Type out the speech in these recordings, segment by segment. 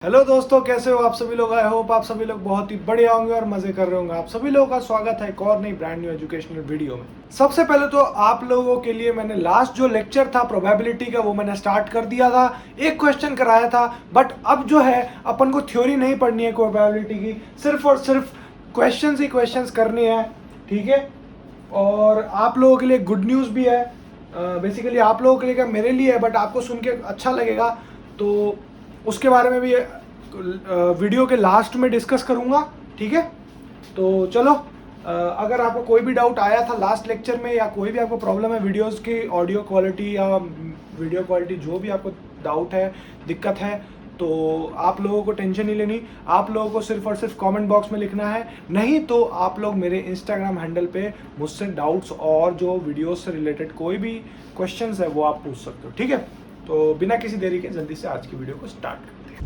Hello दोस्तों, कैसे हो आप सभी लोग। आई होप आप सभी लोग बहुत ही बढ़िया होंगे और मजे कर रहे होंगे। आप सभी लोगों का स्वागत है एक और नई ब्रांड न्यू एजुकेशनल वीडियो में। सबसे पहले तो आप लोगों के लिए मैंने लास्ट जो लेक्चर था प्रोबेबिलिटी का वो मैंने स्टार्ट कर दिया था। एक क्वेश्चन कराया था, बट अब जो है अपन को थ्योरी नहीं पढ़नी है प्रोबेबिलिटी की, सिर्फ और सिर्फ क्वेश्चन ही क्वेश्चन करनी है, ठीक है। और आप लोगों के लिए गुड न्यूज़ भी है, बेसिकली आप लोगों के लिए क्या मेरे लिए है, बट आपको सुन के अच्छा लगेगा तो उसके बारे में भी वीडियो के लास्ट में डिस्कस करूंगा, ठीक है। तो चलो, अगर आपको कोई भी डाउट आया था लास्ट लेक्चर में या कोई भी आपको प्रॉब्लम है वीडियोस की ऑडियो क्वालिटी या वीडियो क्वालिटी, जो भी आपको डाउट है, दिक्कत है, तो आप लोगों को टेंशन नहीं लेनी। आप लोगों को सिर्फ और सिर्फ कमेंट बॉक्स में लिखना है, नहीं तो आप लोग मेरे इंस्टाग्राम हैंडल पे मुझसे डाउट्स और जो वीडियोस से रिलेटेड कोई भी क्वेश्चंस है वो आप पूछ सकते हो, ठीक है। तो बिना किसी देरी के जल्दी से आज की वीडियो को स्टार्ट करते हैं।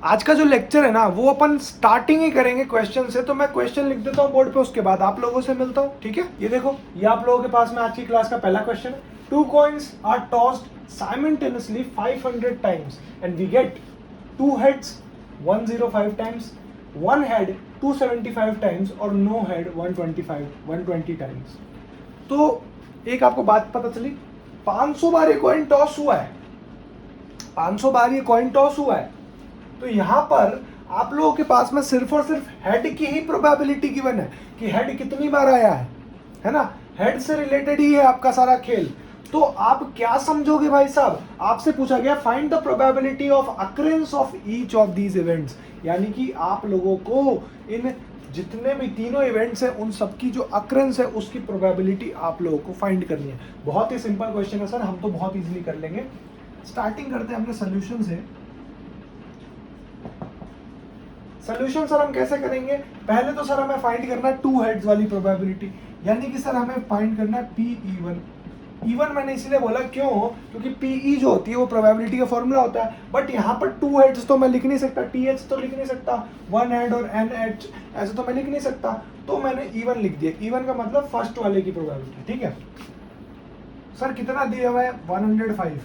आज का जो लेक्चर है ना वो अपन स्टार्टिंग ही करेंगे क्वेश्चन से। तो मैं क्वेश्चन लिख देता हूँ बोर्ड पे, उसके बाद आप लोगों से मिलता हूँ, ठीक है। ये देखो, ये आप लोगों के पास में आज की क्लास का पहला क्वेश्चन है। 2 coins are tossed simultaneously 500 times and we get 2 heads 105 times, 1 head 275 times और no head 120 times। तो एक आपको बात पता चली, 500 बार ये कॉइन टॉस हुआ है, 500 बार ये कॉइन टॉस हुआ है। तो यहाँ पर आप लोगों के पास में सिर्फ और सिर्फ हेड की ही प्रोबेबिलिटी गिवन है कि हेड कितनी बार आया है ना। हेड से रिलेटेड ही है आपका सारा खेल। तो आप क्या समझोगे भाई साहब, आपसे पूछा गया find the probability of occurrence of each of these events, यानी कि आप लोगों को इन जितने भी तीनों इवेंट्स हैं उन सबकी जो अकरेंस है उसकी प्रोबेबिलिटी आप लोगों को फाइंड करनी है। बहुत ही सिंपल क्वेश्चन है सर, हम तो बहुत इजीली कर लेंगे। स्टार्टिंग करते हैं अपने सोल्यूशन से। सोल्यूशन सर हम कैसे करेंगे, पहले तो सर हमें फाइंड करना है 2 हेड्स वाली प्रोबेबिलिटी, यानी कि सर हमें फाइंड करना है PE1। E1 मैंने इसलिए बोला क्यों, क्योंकि PE जो होती है वो प्रोबेबिलिटी का फॉर्मूला होता है। बट यहाँ पर 2 हेड्स तो मैं लिख नहीं सकता, TH तो लिख नहीं सकता, 1 हेड और NH ऐसे तो मैं लिख नहीं सकता। तो मैंने E1 लिख दिया। E1 का मतलब फर्स्ट वाले की प्रोबेबिलिटी, ठीक है। सर कितना दिया हुआ है 105,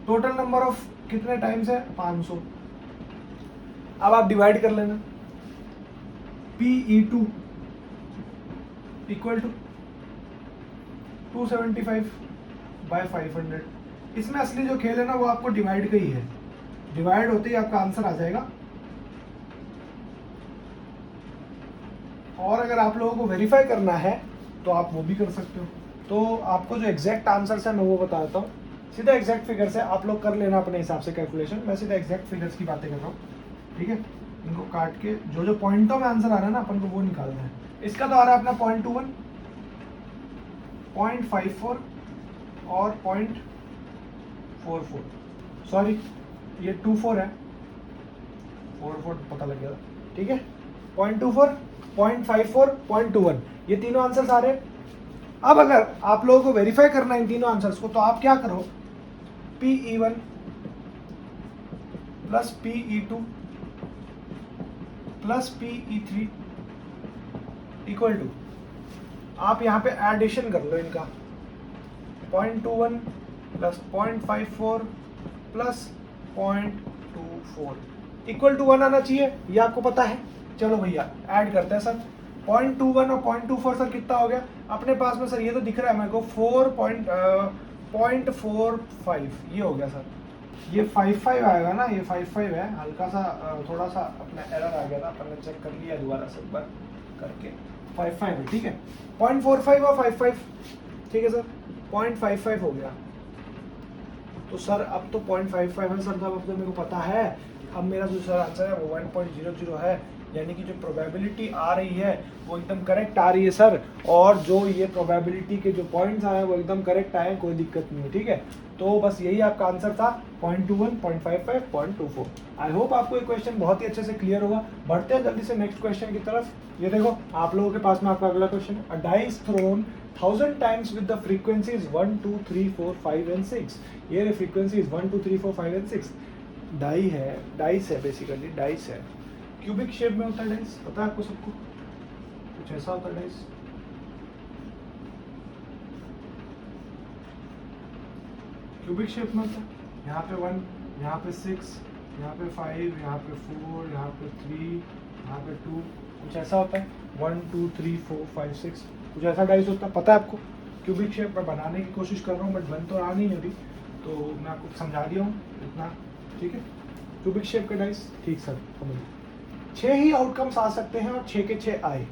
टोटल नंबर ऑफ कितने टाइम्स है 500। अब आप डिवाइड कर लेना, PE2 इक्वल टू 275 बाय 500। इसमें असली जो खेल है ना वो आपको डिवाइड का ही है, डिवाइड होते ही आपका आंसर आ जाएगा। और अगर आप लोगों को वेरीफाई करना है तो आप वो भी कर सकते हो। तो आपको जो एग्जैक्ट आंसर है मैं वो बता देता हूँ, सीधा एग्जैक्ट फिगर से आप लोग कर लेना अपने हिसाब से कैलकुलेशन। मैं सीधा एग्जैक्ट फिगर्स की बातें कर रहा हूँ, ठीक है। इनको काट के जो जो पॉइंटों में आंसर आ रहा है ना अपन को वो निकालना है। इसका तो आ रहा है अपना 0.21, 0.54 और 0.44, सॉरी ये 24 है, 44 पता लग गया, ठीक है। 0.24, 0.54, 0.21 ये तीनों आंसर्स आ रहे हैं। अब अगर आप लोगों को वेरीफाई करना है इन तीनों आंसर्स को, तो आप क्या करो, PE1 plus PE2 plus PE3 equal to, आप यहाँ पे एडिशन कर लो इनका, 0.21 प्लस 0.54 प्लस 0.24 इक्वल टू 1 आना चाहिए, ये आपको पता है। चलो भैया ऐड करते हैं सर, 0.21 और 0.24 सर कितना हो गया अपने पास में। सर ये तो दिख रहा है मेरे को 4.45 ये हो गया सर। ये 55 आएगा ना, ये 55 है, हल्का सा थोड़ा सा अपना एरर आ गया था, अपन ने चेक कर लिया दोबारा से एक बार करके, 55 है, ठीक है। 0.45 और 55, ठीक है सर, 0.55 हो गया। तो सर अब तो 0.55 है सर, अब तो मेरे को पता है। अब मेरा जो सर आंसर है वो 1.00 है, यानी कि जो प्रोबेबिलिटी आ रही है वो एकदम करेक्ट आ रही है सर। और जो ये प्रोबेबिलिटी के जो पॉइंट्स आए हैं वो एकदम करेक्ट आए हैं, कोई दिक्कत नहीं है, ठीक है। तो बस यही आपका आंसर था, 0.21, 0.55, 0.24। आई होप आपको ये क्वेश्चन बहुत ही अच्छे से क्लियर होगा। बढ़ते हैं जल्दी से नेक्स्ट क्वेश्चन की तरफ। ये देखो आप लोगों के पास में आपका अगला question, a dice thrown 1000 times with the frequencies 1, 2, 3, 4, 5 and 6। ये फ्रीक्वेंसी 1, 2, 3, 4, 5 and 6 डाइस है बेसिकली, डाइस है। क्यूबिक शेप में होता है डाइस, पता है आपको सबको। कुछ ऐसा होता है डाइस। क्यूबिक शेप में होता है, यहाँ पे 1, यहाँ पे 6, यहाँ पे 5, यहाँ पे 4, यहाँ पे 3, यहाँ पे 2, कुछ ऐसा होता है। 1 2 3 4 5 6 कुछ ऐसा डाइस होता है, पता है आपको। क्यूबिक शेप में बनाने की कोशिश कर रहा हूँ बट बन तो रहा नहीं अभी, तो मैं आपको समझा दिया हूँ इतना, ठीक है। क्यूबिक शेप का डाइस, ठीक सर समझ। 6 ही आउटकम्स आ सकते हैं और 6 के 6 आए।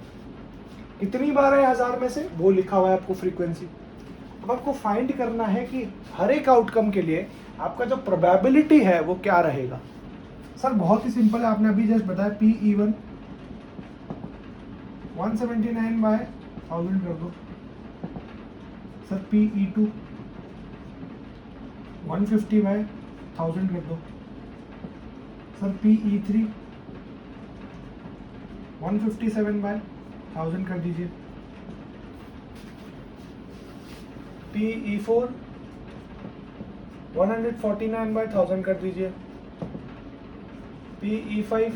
कितनी बार है 1000 में से, वो लिखा हुआ है आपको फ्रीक्वेंसी। अब आपको फाइंड करना है कि हर एक आउटकम के लिए आपका जो प्रोबेबिलिटी है वो क्या रहेगा। सर बहुत ही सिंपल है, आपने अभी जस्ट बताया PE1 179 बाय 1000 कर दो। सर PE2 150 बाय 1000 कर दो। सर PE3 157 बाय 1000 कर दीजिए। PE4 149 बाय 1000 कर दीजिए। PE5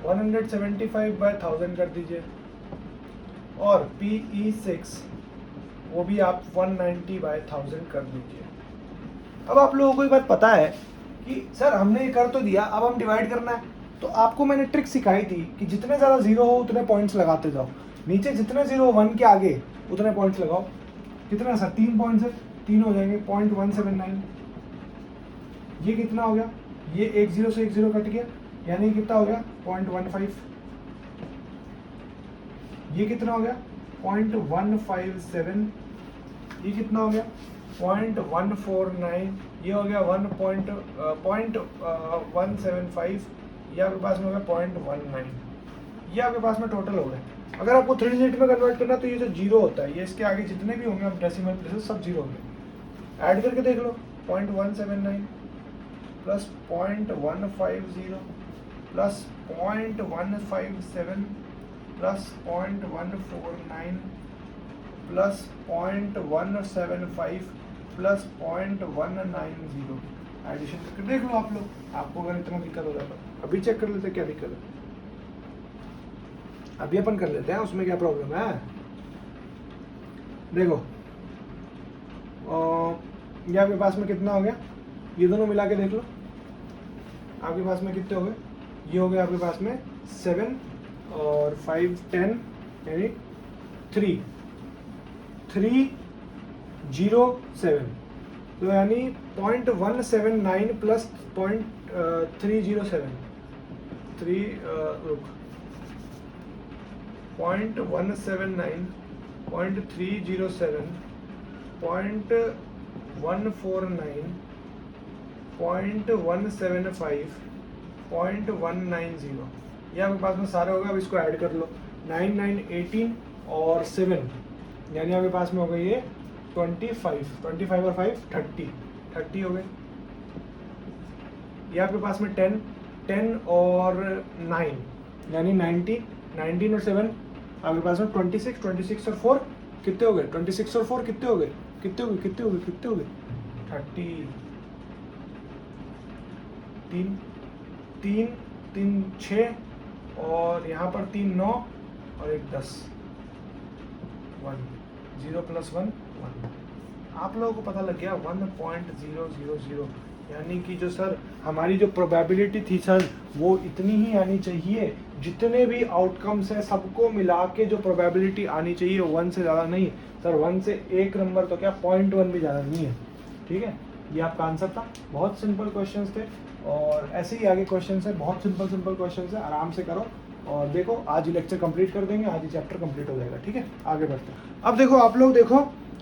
175 बाय 1000 कर दीजिए। और PE6 वो भी आप 190 बाय 1000 कर दीजिए। अब आप लोगों को ये बात पता है कि सर हमने ये कर तो दिया, अब हम डिवाइड करना है। तो आपको मैंने ट्रिक सिखाई थी कि जितने ज़्यादा जीरो हो उतने पॉइंट्स लगाते जाओ, नीचे जितने जीरो 1 के आगे उतने पॉइंट्स लगाओ। कितना सर, 3 पॉइंट्स है, 3 हो जाएंगे 0.179। ये कितना हो गया, ये 1 0 से 1 0 कट गया, यानी कितना हो गया 0.15। ये कितना हो गया 0.157। ये कितना हो गया 0.149। ये हो गया 0.175। ये आपके पास में हो गया 0.19। ये आपके पास में टोटल हो गए। अगर आपको 3 डिजिट में कन्वर्ट करना तो ये जो जीरो होता है, ये इसके आगे जितने भी होंगे आप डेसिमल प्लेसेस सब जीरो होंगे। ऐड करके देख लो, 0.179 plus 0.150 plus 0.157 plus 0.149 plus 0.175 plus 0.190। Addition करके देख लो आप लोग, आपको अगर इतना दिक्कत हो जाता है। अभी चेक कर लेते क्या दिक्कत है, अभी अपन कर लेते हैं, उसमें क्या प्रॉब्लम है। देखो ये आपके पास में कितना हो गया, ये दोनों मिला के देख लो आपके पास में कितने हो गए। ये हो गया आपके पास में 7 और 5 10 यानी 307, तो यानी 0.179 प्लस 0.307 0.179 0.307 0.149 0.175 0.190। ये आपके पास में सारे हो गए। अब इसको ऐड कर लो, 9 9 18 और 7 यानी आपके पास में हो गई ये 25 और 5 30 हो गए। ये आपके पास में 10 और 9 यानी 19 और 7 आपके पास में 26 और 4 कितने हो गए, 26 और 4 कितने हो गए 30। 3 6 और यहाँ पर 3 9 और 1 10 1 0 प्लस 1 1। आप लोगों को पता लग गया 1.000, यानी कि जो सर हमारी जो प्रोबेबिलिटी थी सर वो इतनी ही आनी चाहिए। जितने भी आउटकम्स हैं सबको मिला के जो प्रोबेबिलिटी आनी चाहिए 1 से ज़्यादा नहीं सर, 1 से 1 नंबर तो क्या 0.1 भी ज़्यादा नहीं है। ठीक है, ये आपका आंसर था। बहुत सिंपल क्वेश्चंस थे और ऐसे ही आगे क्वेश्चंस है, बहुत सिंपल क्वेश्चंस है, आराम से करो। और देखो आज ही लेक्चर कंप्लीट कर देंगे, आज ही चैप्टर कंप्लीट हो जाएगा। ठीक है, आगे बढ़ते हैं। अब देखो आप लोग देखो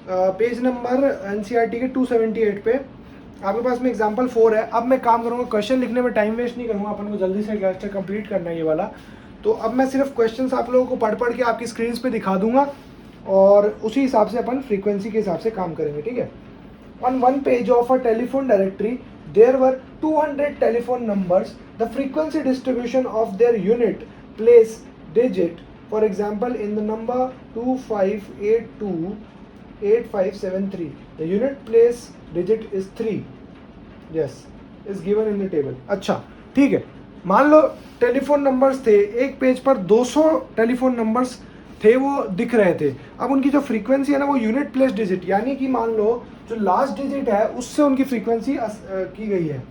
पेज नंबर एनसीईआरटी के 278 पे आपके पास में एग्जाम्पल 4 है। अब मैं काम करूँगा, क्वेश्चन लिखने में टाइम वेस्ट नहीं करूँगा, अपन को जल्दी से लेक्चर कंप्लीट करना है ये वाला। तो अब मैं सिर्फ क्वेश्चंस आप लोगों को पढ़ के आपकी स्क्रीन पे दिखा दूंगा और उसी हिसाब से अपन फ्रीक्वेंसी के हिसाब से काम करेंगे। ठीक है, on one page of a telephone directory there were 200 telephone numbers. The frequency distribution of their unit place digit, for example, in the number 25828573, the unit place digit is 3. Yes, is given in the table. अच्छा ठीक है, मान लो telephone numbers थे, एक page पर 200 telephone numbers थे, वो दिख रहे थे। अब उनकी जो फ्रीक्वेंसी है ना वो यूनिट प्लेस डिजिट, यानी कि मान लो जो लास्ट डिजिट है उससे उनकी फ्रीक्वेंसी की गई है।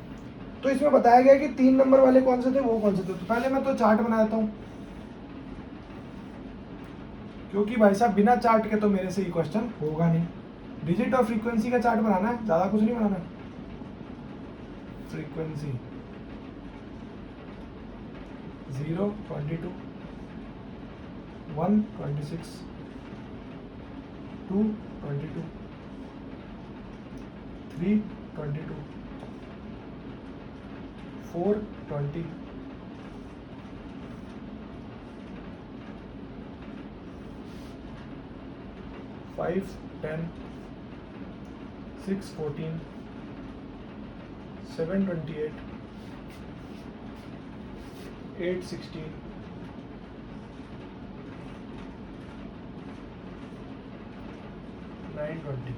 तो इसमें बताया गया कि 3 नंबर वाले कौन से थे, वो कौन से थे। तो पहले मैं तो चार्ट बना देता हूँ, क्योंकि भाई साहब बिना चार्ट के तो मेरे से ये क्वेश्चन होगा नहीं। डिजिट और फ्रीक्वेंसी का चार्ट बनाना है, ज़्यादा कुछ नहीं बनाना है। फ्रीक्वेंसी 0, 22, 1, 26, 2, 22, 3, 22, 4, 20, 5, 10, 6, 14, 7, 28, 8, 16, 9, 20।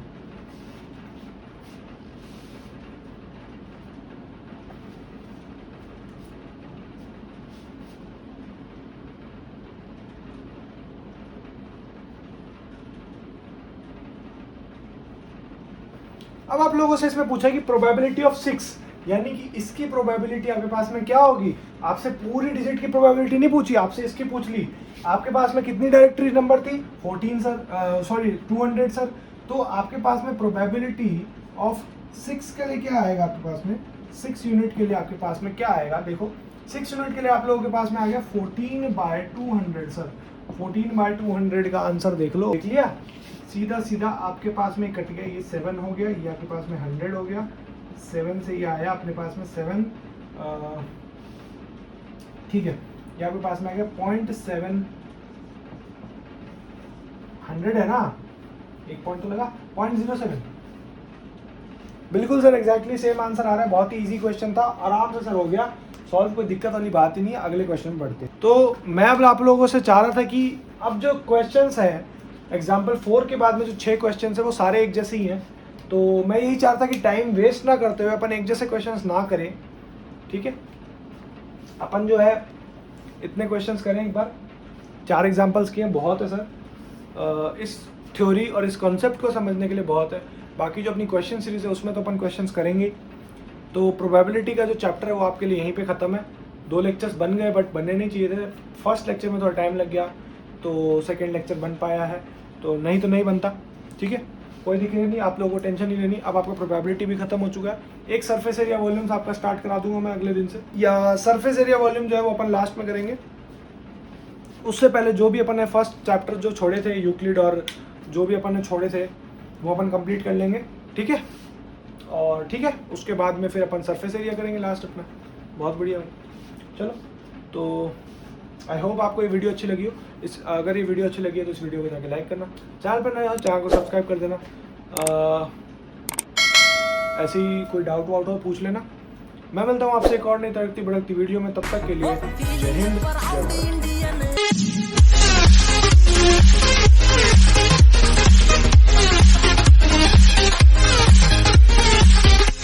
अब आप लोगों से इसमें पूछा कि प्रोबेबिलिटी ऑफ 6, यानी कि इसकी प्रोबेबिलिटी आपके पास में क्या होगी। आपसे पूरी डिजिट की प्रोबेबिलिटी नहीं पूछी, आपसे इसकी पूछ ली। आपके पास में कितनी डायरेक्टरी नंबर थी, 14 सर, सॉरी 200 सर। तो आपके पास में प्रोबेबिलिटी ऑफ 6 के लिए क्या आएगा, आपके पास में 6 यूनिट के लिए आपके पास में क्या आएगा। देखो 6 यूनिट के लिए आप लोगों के पास में आ गया 14/200 सर। 14/200 का आंसर देख लो, देख लिया। सीधा सीधा आपके पास में कट गया, ये 7 हो गया, ये आपके पास में 100 हो गया। 7 से ये आया अपने पास में 7, ठीक है। ये आपके पास में आ गया 0.7, 100 है ना, एक पॉइंट तो लगा, 0.07। बिल्कुल सर, एग्जैक्टली सेम आंसर आ रहा है। बहुत ही इजी क्वेश्चन था, आराम से सर हो गया सॉल्व, कोई दिक्कत वाली बात ही नहीं है। अगले क्वेश्चन बढ़ते। तो मैं अब आप लोगों से चाह रहा था कि अब जो क्वेश्चंस है एग्जाम्पल 4 के बाद में जो 6 क्वेश्चन है वो सारे एक जैसे ही हैं। तो मैं यही चाहता कि टाइम वेस्ट ना करते हुए अपन एक जैसे क्वेश्चंस ना करें, ठीक है। अपन जो है इतने क्वेश्चंस करें एक बार, 4 एग्जाम्पल्स किए, बहुत है सर। इस थ्योरी और इस कॉन्सेप्ट को समझने के लिए बहुत है। बाकी जो अपनी क्वेश्चन सीरीज है उसमें तो अपन क्वेश्चंस करेंगे। तो प्रोबेबिलिटी का जो चैप्टर है वो आपके लिए यहीं पे ख़त्म है। 2 लेक्चर्स बन गए बट बनने नहीं चाहिए थे। फर्स्ट लेक्चर में थोड़ा टाइम लग गया तो सेकेंड लेक्चर बन पाया है, तो नहीं बनता, ठीक है। कोई दिक्कत नहीं, आप लोगों को टेंशन नहीं लेनी। अब आपका प्रोबेबिलिटी भी खत्म हो चुका है। एक सरफेस एरिया वॉल्यूम्स आपका स्टार्ट करा दूंगा मैं अगले दिन से, या सरफेस एरिया वॉल्यूम जो है वो अपन लास्ट में करेंगे। उससे पहले जो भी अपन ने फर्स्ट चैप्टर जो छोड़े थे यूक्लिड और जो भी अपन ने छोड़े थे वो अपन कंप्लीट कर लेंगे, ठीक है। और ठीक है, उसके बाद में फिर अपन सरफेस एरिया करेंगे लास्ट अपना। बहुत बढ़िया भाई, चलो। तो आई होप आपको ये वीडियो अच्छी लगी हो। अगर ये वीडियो अच्छी लगी है तो इस वीडियो को जाके लाइक करना, चैनल पर नए हो चैनल को सब्सक्राइब कर देना। ऐसे ही कोई डाउट वाउट हो पूछ लेना। मैं मिलता हूँ आपसे एक और नई तड़कती भड़कती वीडियो में, तब तक के लिए जय हिंद, जय भारत।